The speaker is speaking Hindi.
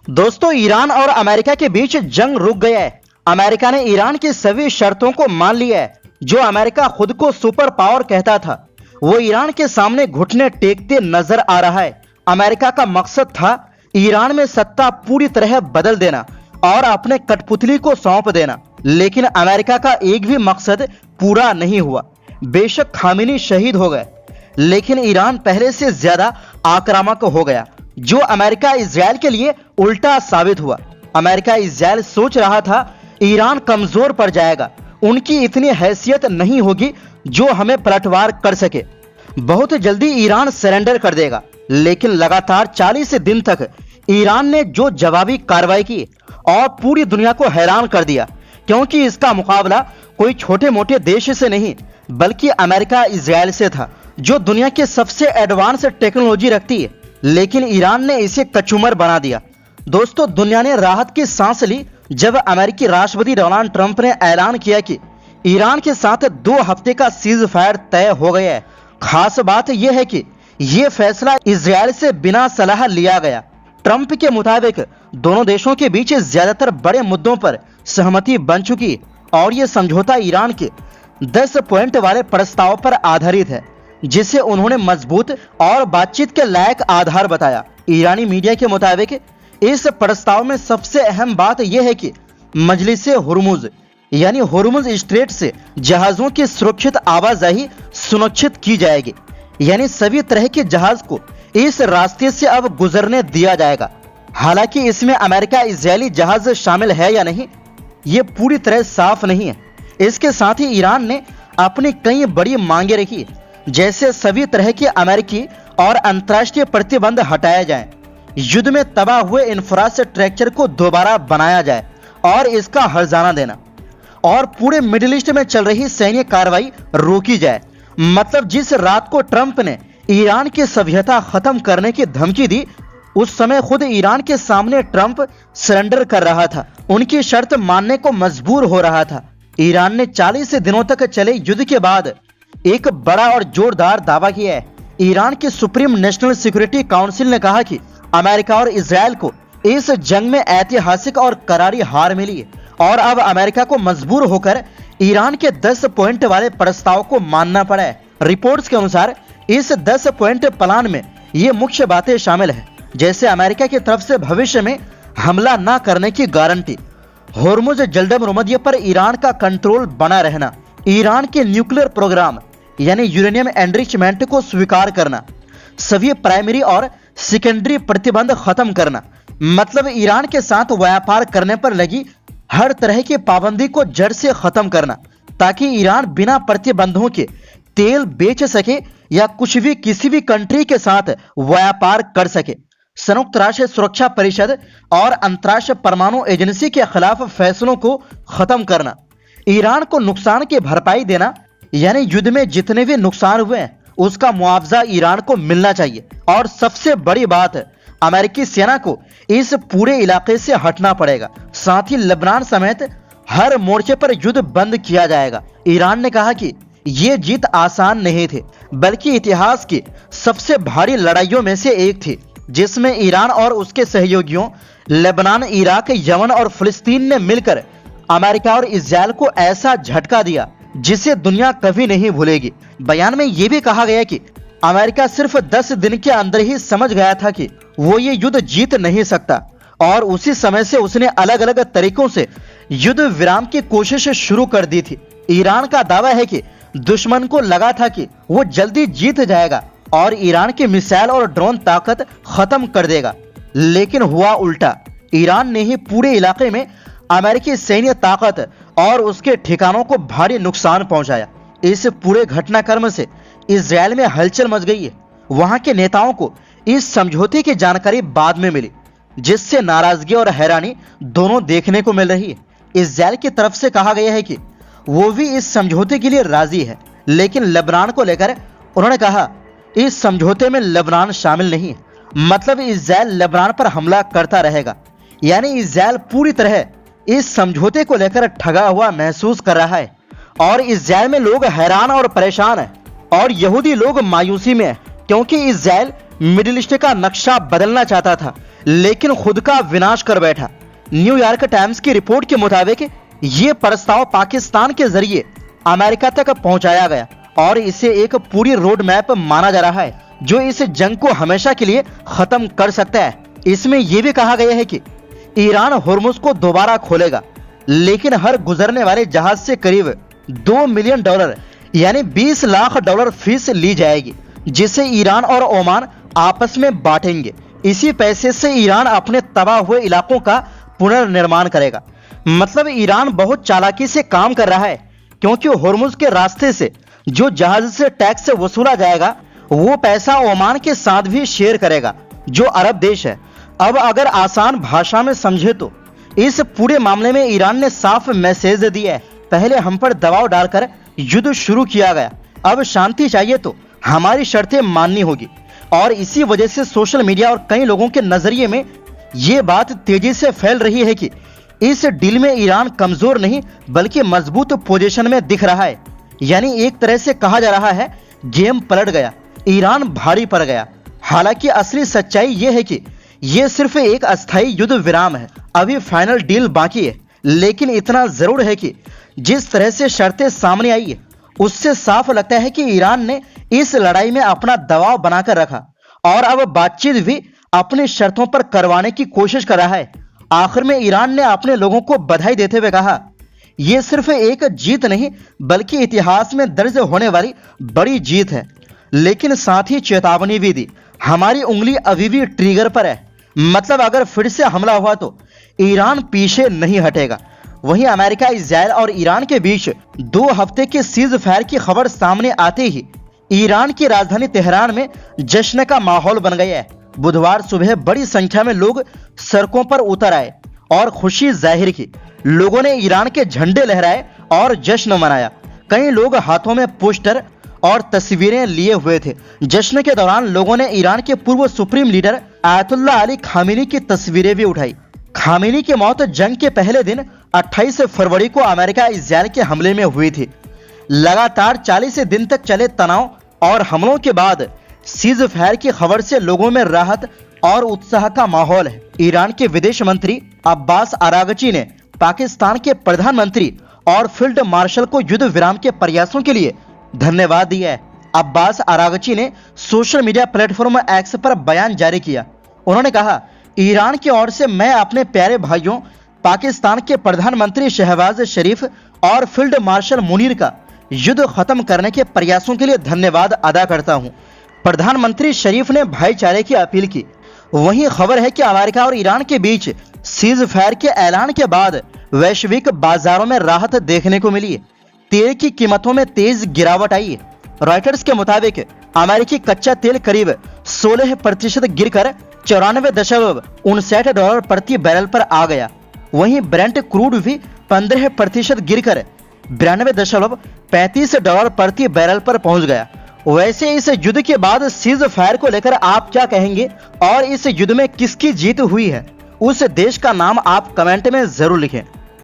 दोस्तों, ईरान और अमेरिका के बीच जंग रुक गया है। अमेरिका ने ईरान की सभी शर्तों को मान लिया है। जो अमेरिका खुद को सुपर पावर कहता था, वो ईरान के सामने घुटने टेकते नजर आ रहा है। अमेरिका का मकसद था ईरान में सत्ता पूरी तरह बदल देना और अपने कठपुतली को सौंप देना, लेकिन अमेरिका का एक भी मकसद पूरा नहीं हुआ। बेशक खामेनी शहीद हो गए, लेकिन ईरान पहले से ज्यादा आक्रामक हो गया, जो अमेरिका इजराइल के लिए उल्टा साबित हुआ। अमेरिका इजराइल सोच रहा था ईरान कमजोर पड़ जाएगा, उनकी इतनी हैसियत नहीं होगी जो हमें पलटवार कर सके। बहुत जल्दी ईरान सरेंडर कर देगा, लेकिन लगातार 40 दिन तक ईरान ने जो जवाबी कार्रवाई की और पूरी दुनिया को हैरान कर दिया, क्योंकि इसका मुकाबला कोई छोटे मोटे देश से नहीं बल्कि अमेरिका इजराइल से था, जो दुनिया के सबसे एडवांस टेक्नोलॉजी रखती है। लेकिन ईरान ने इसे कचूमर बना दिया। दोस्तों, दुनिया ने राहत की सांस ली जब अमेरिकी राष्ट्रपति डोनाल्ड ट्रंप ने ऐलान किया कि ईरान के साथ 2 हफ्ते का सीज फायर तय हो गया है। खास बात यह है कि यह फैसला इजराइल से बिना सलाह लिया गया। ट्रंप के मुताबिक दोनों देशों के बीच ज्यादातर बड़े मुद्दों पर सहमति बन चुकी और यह समझौता ईरान के 10 पॉइंट वाले प्रस्ताव पर आधारित है, जिसे उन्होंने मजबूत और बातचीत के लायक आधार बताया। ईरानी मीडिया के मुताबिक इस प्रस्ताव में सबसे अहम बात यह है कि मजलिस हुर्मुज यानी हुर्मुज स्ट्रेट से जहाजों की सुरक्षित आवाजाही सुनिश्चित की जाएगी, यानी सभी तरह के जहाज को इस रास्ते से अब गुजरने दिया जाएगा। हालांकि इसमें अमेरिका इजरायली जहाज शामिल है या नहीं, ये पूरी तरह साफ नहीं है। इसके साथ ही ईरान ने अपनी कई बड़ी मांगे रखी, जैसे सभी तरह के अमेरिकी और अंतर्राष्ट्रीय प्रतिबंध हटाए जाएं, युद्ध में तबाह हुए इंफ्रास्ट्रक्चर को दोबारा बनाया जाए और इसका हर्जाना देना, और पूरे मिडिल ईस्ट में चल रही सैन्य कार्रवाई रोकी जाए। मतलब जिस रात को ट्रंप ने ईरान की सभ्यता खत्म करने की धमकी दी, उस समय खुद ईरान के सामने ट्रंप सरेंडर कर रहा था, उनकी शर्त मानने को मजबूर हो रहा था। ईरान ने 40 दिनों तक चले युद्ध के बाद एक बड़ा और जोरदार दावा किया है। ईरान के सुप्रीम नेशनल सिक्योरिटी काउंसिल ने कहा कि अमेरिका और इजराइल को इस जंग में ऐतिहासिक और करारी हार मिली है और अब अमेरिका को मजबूर होकर ईरान के 10 पॉइंट वाले प्रस्ताव को मानना पड़ा है। रिपोर्ट्स के अनुसार इस 10 पॉइंट प्लान में ये मुख्य बातें शामिल है, जैसे अमेरिका की तरफ से भविष्य में हमला न करने की गारंटी, होर्मुज जलदम पर ईरान का कंट्रोल बना रहना, ईरान के न्यूक्लियर प्रोग्राम यानी यूरेनियम एनरिचमेंट को स्वीकार करना, सभी प्राइमरी और सेकेंडरी प्रतिबंध खत्म करना, मतलब ईरान के साथ व्यापार करने पर लगी हर तरह की पाबंदी को जड़ से खत्म करना, ताकि ईरान बिना प्रतिबंधों के तेल बेच सके या कुछ भी किसी भी कंट्री के साथ व्यापार कर सके। संयुक्त राष्ट्र सुरक्षा परिषद और अंतर्राष्ट्रीय परमाणु एजेंसी के खिलाफ फैसलों को खत्म करना, ईरान को नुकसान की भरपाई देना, यानी युद्ध में जितने भी नुकसान हुए हैं उसका मुआवजा ईरान को मिलना चाहिए। और सबसे बड़ी बात, अमेरिकी सेना को इस पूरे इलाके से हटना पड़ेगा, साथ ही लेबनान समेत हर मोर्चे पर युद्ध बंद किया जाएगा। ईरान ने कहा कि ये जीत आसान नहीं थी, बल्कि इतिहास की सबसे भारी लड़ाइयों में से एक थी, जिसमें ईरान और उसके सहयोगियों लेबनान, इराक, यमन और फिलिस्तीन ने मिलकर अमेरिका और इजराइल को ऐसा झटका दिया जिसे दुनिया कभी नहीं भूलेगी। बयान में यह भी कहा गया कि अमेरिका सिर्फ 10 दिन के अंदर ही समझ गया था कि वो ये युद्ध जीत नहीं सकता, और उसी समय से उसने अलग अलग तरीकों से युद्ध विराम की कोशिश शुरू कर दी थी। ईरान का दावा है कि दुश्मन को लगा था कि वो जल्दी जीत जाएगा और ईरान की मिसाइल और ड्रोन ताकत खत्म कर देगा, लेकिन हुआ उल्टा। ईरान ने ही पूरे इलाके में अमेरिकी सैन्य ताकत और उसके ठिकानों को भारी नुकसान पहुंचाया। इस पूरे घटनाक्रम से इजराइल में हलचल मच गई है। वहां के नेताओं को इस समझौते की जानकारी बाद में मिली, जिससे नाराजगी और हैरानी दोनों देखने को मिल रही है। इजराइल की तरफ से कहा गया है कि वो भी इस समझौते के लिए राजी है, लेकिन लेबनान को लेकर उन्होंने कहा इस समझौते में लेबनान शामिल नहीं है, मतलब इजराइल लेबनान पर हमला करता रहेगा। यानी इजराइल पूरी तरह इस समझौते को लेकर ठगा हुआ महसूस कर रहा है, और इजराइल में लोग हैरान और परेशान हैं, और यहूदी लोग मायूसी में हैं, क्योंकि इजराइल मिडिल ईस्ट का नक्शा बदलना चाहता था, लेकिन खुद का विनाश कर बैठा। न्यूयॉर्क टाइम्स की रिपोर्ट के मुताबिक ये प्रस्ताव पाकिस्तान के जरिए अमेरिका तक पहुंचाया गया और इसे एक पूरी रोड मैप माना जा रहा है जो इस जंग को हमेशा के लिए खत्म कर सकता है। इसमें यह भी कहा गया है कि ईरान होर्मुज को दोबारा खोलेगा, लेकिन हर गुजरने वाले जहाज से करीब $2 मिलियन यानी $20 लाख फीस ली जाएगी, जिसे ईरान और ओमान आपस में बांटेंगे। इसी पैसे से ईरान अपने तबाह हुए इलाकों का पुनर्निर्माण करेगा। मतलब ईरान बहुत चालाकी से काम कर रहा है, क्योंकि होर्मुज के रास्ते से जो जहाज से टैक्स वसूला जाएगा वो पैसा ओमान के साथ भी शेयर करेगा, जो अरब देश है। अब अगर आसान भाषा में समझे तो इस पूरे मामले में ईरान ने साफ मैसेज दिया है, पहले हम पर दबाव डालकर युद्ध शुरू किया गया, अब शांति चाहिए तो हमारी शर्तें माननी होगी। और इसी वजह से सोशल मीडिया और कई लोगों के नजरिए में ये बात तेजी से फैल रही है कि इस डील में ईरान कमजोर नहीं बल्कि मजबूत पोजीशन में दिख रहा है। यानी एक तरह से कहा जा रहा है गेम पलट गया, ईरान भारी पड़ गया। हालांकि असली सच्चाई यह है कि यह सिर्फ एक अस्थायी युद्ध विराम है, अभी फाइनल डील बाकी है। लेकिन इतना जरूर है कि जिस तरह से शर्तें सामने आई है उससे साफ लगता है कि ईरान ने इस लड़ाई में अपना दबाव बनाकर रखा और अब बातचीत भी अपनी शर्तों पर करवाने की कोशिश कर रहा है। आखिर में ईरान ने अपने लोगों को बधाई देते हुए कहा, यह सिर्फ एक जीत नहीं बल्कि इतिहास में दर्ज होने वाली बड़ी जीत है। लेकिन साथ ही चेतावनी भी दी, हमारी उंगली अभी भी ट्रिगर पर है। मतलब अगर फिर से हमला हुआ तो ईरान पीछे नहीं हटेगा। वहीं अमेरिका, इजराइल और ईरान के बीच 2 हफ्ते के सीज फायर की खबर सामने आते ही ईरान की राजधानी तेहरान में जश्न का माहौल बन गया है। बुधवार सुबह बड़ी संख्या में लोग सड़कों पर उतर आए और खुशी जाहिर की। लोगों ने ईरान के झंडे लहराए और जश्न मनाया। कई लोग हाथों में पोस्टर और तस्वीरें लिए हुए थे। जश्न के दौरान लोगों ने ईरान के पूर्व supreme leader Ayatollah Ali Khamenei की तस्वीरें भी उठाई। खामेनी की मौत जंग के पहले दिन 28 फरवरी को अमेरिका इजराइल के हमले में हुई थी। लगातार 40 दिन तक चले तनाव और हमलों के बाद सीज फायर की खबर से लोगों में राहत और उत्साह का माहौल है। ईरान के विदेश मंत्री अब्बास अरागची ने पाकिस्तान के प्रधानमंत्री और फील्ड मार्शल को युद्ध विराम के प्रयासों के लिए धन्यवाद दिया है। अब्बास अरागची ने सोशल मीडिया प्लेटफॉर्म एक्स पर बयान जारी किया। उन्होंने कहा, ईरान की ओर से मैं अपने प्यारे भाइयों पाकिस्तान के प्रधानमंत्री शहबाज शरीफ और फील्ड मार्शल मुनीर का युद्ध खत्म करने के प्रयासों के लिए धन्यवाद अदा करता हूं। प्रधानमंत्री शरीफ ने भाईचारे की अपील की। वहीं खबर है कि अमेरिका और ईरान के बीच सीज फायर के ऐलान के बाद वैश्विक बाजारों में राहत देखने को मिली है। तेल की कीमतों में तेज गिरावट आई है। रॉयटर्स के मुताबिक अमेरिकी कच्चा तेल करीब 16% गिरकर $94.59 प्रति बैरल पर आ गया। वहीं ब्रेंट क्रूड भी 15% गिरकर $92.35 प्रति बैरल पर पहुंच गया। वैसे इस युद्ध के बाद सीज फायर को लेकर आप क्या कहेंगे और इस युद्ध में किसकी जीत हुई है, उस देश का नाम आप कमेंट में जरूर लिखें।